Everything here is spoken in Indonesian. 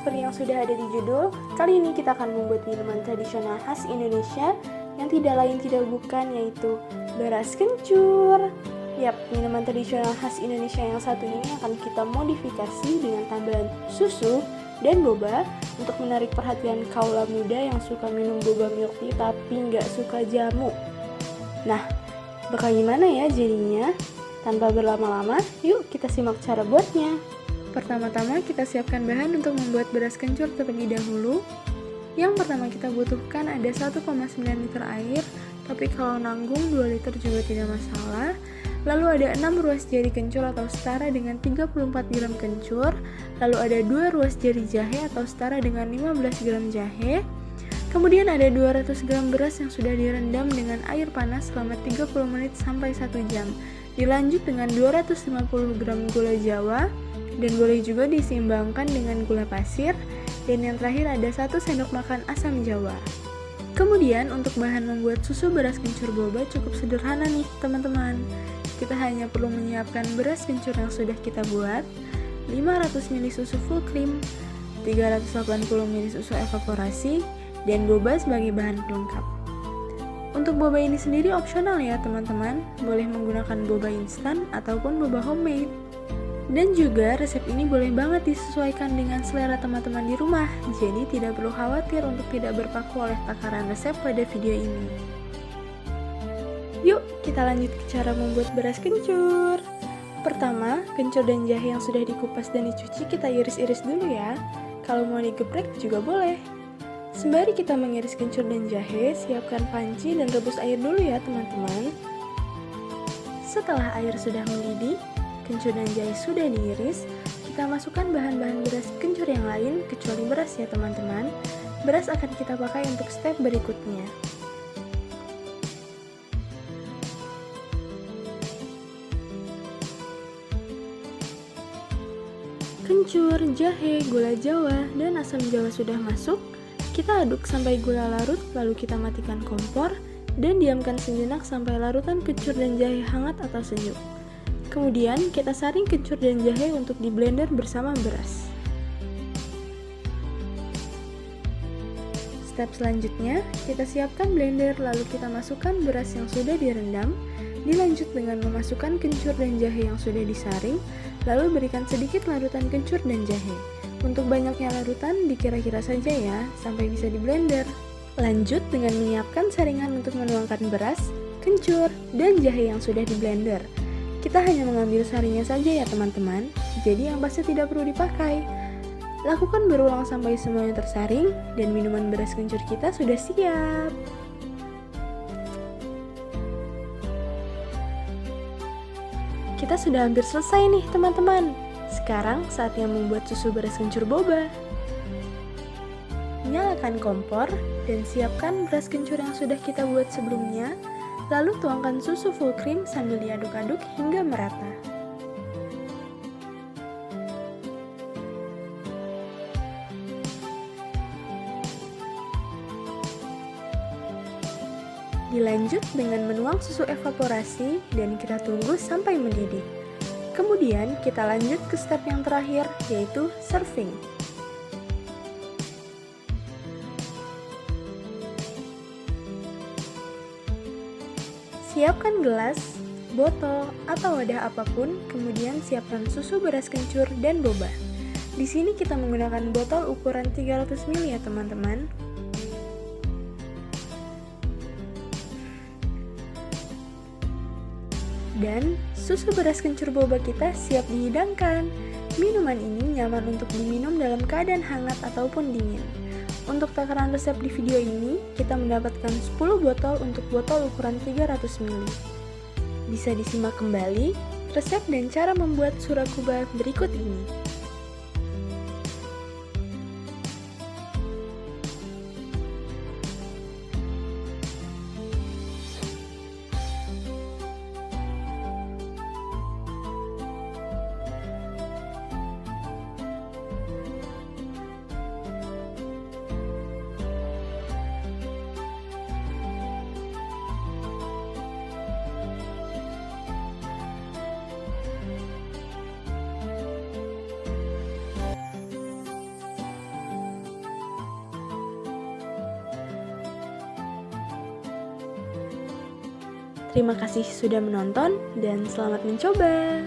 seperti yang sudah ada di judul, kali ini kita akan membuat minuman tradisional khas Indonesia yang tidak lain tidak bukan yaitu beras kencur. Yap, minuman tradisional khas Indonesia yang satu ini akan kita modifikasi dengan tambahan susu dan boba untuk menarik perhatian kaula muda yang suka minum boba milk tea tapi nggak suka jamu. Nah, bakal gimana ya jadinya? Tanpa berlama-lama, yuk kita simak cara buatnya. Pertama-tama kita siapkan bahan untuk membuat beras kencur terlebih dahulu. Yang pertama kita butuhkan ada 1,9 liter air, tapi kalau nanggung 2 liter juga tidak masalah. Lalu ada 6 ruas jari kencur atau setara dengan 34 gram kencur. Lalu ada 2 ruas jari jahe atau setara dengan 15 gram jahe. Kemudian ada 200 gram beras yang sudah direndam dengan air panas selama 30 menit sampai 1 jam. Dilanjut dengan 250 gram gula jawa, dan boleh juga diseimbangkan dengan gula pasir, dan yang terakhir ada 1 sendok makan asam jawa. Kemudian untuk bahan membuat susu beras kencur boba cukup sederhana nih teman-teman. Kita hanya perlu menyiapkan beras kencur yang sudah kita buat, 500 ml susu full cream, 380 ml susu evaporasi, dan boba sebagai bahan pelengkap. Untuk boba ini sendiri opsional ya teman-teman, boleh menggunakan boba instan ataupun boba homemade. Dan juga resep ini boleh banget disesuaikan dengan selera teman-teman di rumah, jadi tidak perlu khawatir untuk tidak berpaku oleh takaran resep pada video ini. Yuk kita lanjut ke cara membuat beras kencur. Pertama, kencur dan jahe yang sudah dikupas dan dicuci kita iris-iris dulu ya. Kalau mau digeprek juga boleh. Sembari kita mengiris kencur dan jahe, siapkan panci dan rebus air dulu ya teman-teman. Setelah air sudah mendidih, kencur dan jahe sudah diiris, kita masukkan bahan-bahan beras kencur yang lain kecuali beras ya teman-teman. Beras akan kita pakai untuk step berikutnya. Kencur, jahe, gula jawa, dan asam jawa sudah masuk. Kita aduk sampai gula larut, lalu kita matikan kompor dan diamkan sejenak sampai larutan kencur dan jahe hangat atau senyum. Kemudian kita saring kencur dan jahe untuk di blender bersama beras. Step selanjutnya, kita siapkan blender lalu kita masukkan beras yang sudah direndam, dilanjut dengan memasukkan kencur dan jahe yang sudah disaring, lalu berikan sedikit larutan kencur dan jahe. Untuk banyaknya larutan dikira-kira saja ya, sampai bisa di blender. Lanjut dengan menyiapkan saringan untuk menuangkan beras, kencur, dan jahe yang sudah di blender. Kita hanya mengambil sarinya saja ya teman-teman, jadi ampasnya tidak perlu dipakai. Lakukan berulang sampai semuanya tersaring, dan minuman beras kencur kita sudah siap. Kita sudah hampir selesai nih teman-teman. Sekarang saatnya membuat susu beras kencur boba. Nyalakan kompor dan siapkan beras kencur yang sudah kita buat sebelumnya. Lalu tuangkan susu full cream sambil diaduk-aduk hingga merata. Dilanjut dengan menuang susu evaporasi dan kita tunggu sampai mendidih. Kemudian kita lanjut ke step yang terakhir, yaitu serving. Siapkan gelas, botol, atau wadah apapun, kemudian siapkan susu beras kencur dan boba. Di sini kita menggunakan botol ukuran 300 ml ya teman-teman. Dan susu beras kencur boba kita siap dihidangkan. Minuman ini nyaman untuk diminum dalam keadaan hangat ataupun dingin. Untuk takaran resep di video ini, kita mendapatkan 10 botol untuk botol ukuran 300 ml. Bisa disimak kembali resep dan cara membuat surakuba berikut ini. Terima kasih sudah menonton dan selamat mencoba.